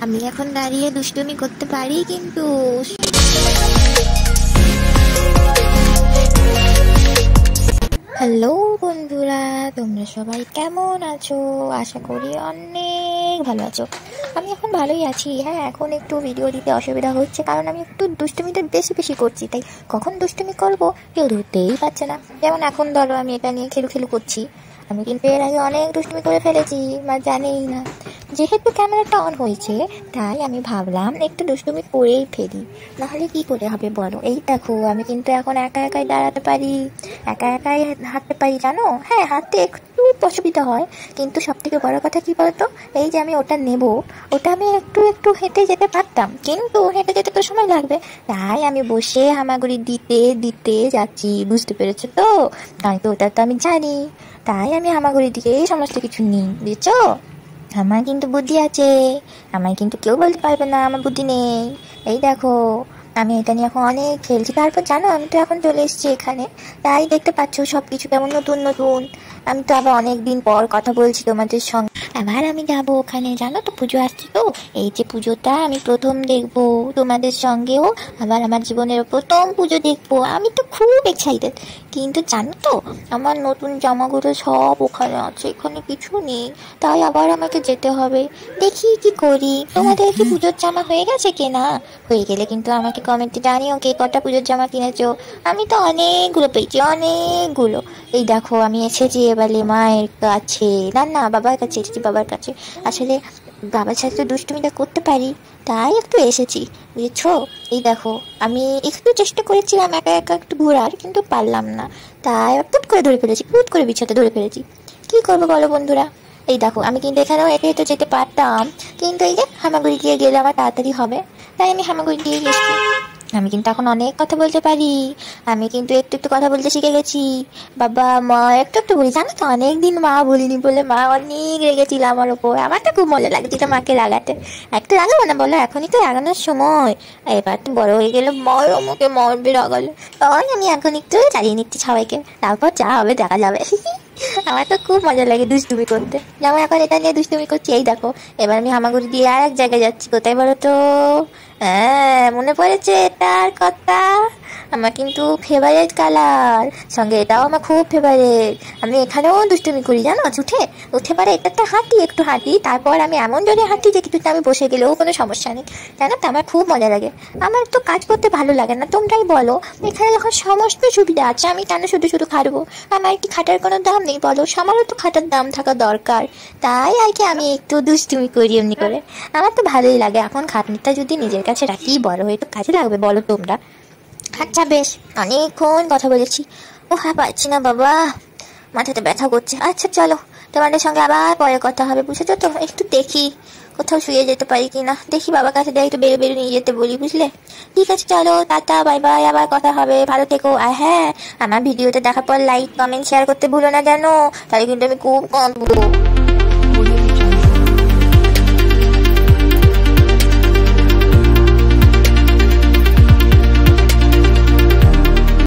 আমি এখন দাঁড়িয়ে দুষ্টুমি করতে পারি কিন্তু। হ্যালো বন্ধুরা, তোমরা সবাই কেমন আছো? আশা করি অনেক ভালো আছো। আমি এখন ভালোই আছি। হ্যাঁ, এখন একটু ভিডিও দিতে অসুবিধা হচ্ছে, কারণ আমি একটু দুষ্টুমিটা বেশি বেশি করছি। তাই কখন দুষ্টুমি করবো কেউ ধরতেই পারছে না। যেমন এখন ধরো আমি এটা নিয়ে খেলু করছি। আমি কিন্তু এর আগে অনেক দুষ্টুমি করে ফেলেছি, মা জানেই না। যেহেতু ক্যামেরাটা অন হয়েছে, তাই আমি ভাবলাম একটু দুষ্টুমি করেই ফেলি, নাহলে কি করে হবে বলো। এই দেখো, আমি কিন্তু এখন একা একাই দাঁড়াতে পারি, একা একাই হাঁটতে পারি, জানো। হ্যাঁ, হাঁটতে একটু অসুবিধা হয়, কিন্তু সব থেকে বড় কথা কি বলতো, এই যে আমি ওটা নেব, ওটা আমি একটু একটু হেঁটে যেতে পারতাম, কিন্তু হেঁটে যেতে তো সময় লাগবে। তাই আমি বসে হামাগুড়ি দিতে দিতে যাচ্ছি, বুঝতে পেরেছো তো? কারণ তো ওটা তো আমি জানি, তাই আমি হামাগুড়ি দিকে সমস্ত কিছু নিই, বুঝছো? আমার কিন্তু বুদ্ধি আছে, আমার কিন্তু কেউ বলতে পারবে না আমার বুদ্ধি নেই। এই দেখো, আমি এটা নিয়ে এখন অনেক খেলছি। তারপর জানো, আমি তো এখন চলে এসেছি এখানে, তাই দেখতে পাচ্ছ সব কিছু কেমন নতুন নতুন। আমি তো আবার অনেক দিন পর কথা বলছি তোমাদের সঙ্গে। আবার আমি যাবো ওখানে, জানো তো, পুজো আসছে তো। এই যে পুজোটা আমি প্রথম দেখবো তোমাদের সঙ্গেও, আবার আমার জীবনের প্রথম পুজো দেখবো। আমি তো খুব এক্সাইটেড, কিন্তু জানো তো, আমার নতুন জামাগুলো সব ওখানে আছে, এখানে কিছু নেই। তাই আবার আমাকে যেতে হবে। দেখি কি করি। তোমাদের কি পুজোর জামা হয়ে গেছে কেনা? হয়ে গেলে কিন্তু আমাকে কমেন্টে জানিও কে কটা পুজোর জামা কিনেছো। আমি তো অনেকগুলো পেয়েছি, অনেকগুলো। এই দেখো, আমি এসেছি এবারে মায়ের কাছে, না বাবার কাছে এসেছি, বাবার কাছে। আসলে বাবার সাথে তো দুষ্টুমিটা করতে পারি, তাই একটু এসেছি, বুঝেছো? এই দেখো, আমি একটু চেষ্টা করেছিলাম একা একা একটু ঘোরার, কিন্তু পারলাম না। তাই পুট করে ধরে ফেলেছি, পুট করে বিছাতে ধরে ফেলেছি। কি করবো বলো বন্ধুরা? এই দেখো, আমি কিন্তু এখানেও হেঁটে হেঁটে যেতে পারতাম, কিন্তু এই যে হামাগুড়ি দিয়ে গেলে আমার তাড়াতাড়ি হবে, তাই আমি হামাগুড়ি দিয়ে গেছি। আমি কিন্তু এখন অনেক কথা বলতে পারি, আমি কিন্তু একটু একটু কথা বলতে শিখে গেছি। বাবা মা একটু একটু বলি, জানো তো, অনেকদিন মা বলিনি বলে মা অনেক রেগেছিল আমার ওপর। আমার তো খুব মজা লাগছিল মাকে রাগাতে। একটু রাগাবো না বলো? এখনই তো রাগানোর সময়। এবার তো বড় হয়ে গেলে মার আমাকে মারবে রাগালে, তাই আমি এখন একটু চালিয়ে নিচ্ছি সবাইকে, তারপর যা হবে দেখা যাবে। আমার তো খুব মজা লাগে দুষ্টুমি করতে। যেমন এখন এটা নিয়ে দুষ্টুমি করছি। এই দেখো, এবার আমি হামাগুড়ি দিয়ে আর এক জায়গায় যাচ্ছি। কোথায় বলো তো? হ্যাঁ, মনে পড়েছে এটার কথা। আমার কিন্তু ফেভারিট কালার, সঙ্গে এটাও আমার খুব ফেভারিট। আমি এখানেও দুষ্টুমি করি, জানো, উঠে পারে একটু হাঁটি, তারপর আমি এমন জোরে হাঁটি যে কিছুতে আমি বসে গেলেও কোনো সমস্যা নেই, জানো তো। আমার খুব মজা লাগে। আমার তো কাজ করতে ভালো লাগে না, তোমরাই বলো। এখানে যখন সমস্ত সুবিধা আছে, আমি কেন শুধু শুধু খাটবো? আমার কি খাটার কোনো দাম নেই বলো? আমারও তো খাটার দাম থাকা দরকার। তাই আর কি আমি একটু দুষ্টুমি করি এমনি করে। আমার তো ভালোই লাগে। এখন খাটনিটা যদি নিজের কাছে রাখি, বড় হয়ে তো কাজে লাগবে, বলো তোমরা? আচ্ছা বেশ, অনেকক্ষণ কথা বলেছি। ও হ্যাঁ, পারছি না বাবা, মাথাটা ব্যথা করছে। আচ্ছা চলো, তোমাদের সঙ্গে আবার পরে কথা হবে, বুঝেছো তো? একটু দেখি কোথাও শুয়ে যেতে পারি কিনা, দেখি বাবার কাছে দিয়ে একটু বেরো বেরো নিয়ে যেতে বলি, বুঝলে? ঠিক আছে, চলো, টাটা, বাই বাই, আবার কথা হবে, ভালো থেকো। আর হ্যাঁ, আমার ভিডিওটা দেখার পর লাইক কমেন্ট শেয়ার করতে ভুলো না, জানো, তাহলে কিন্তু আমি খুব কাঁদবো।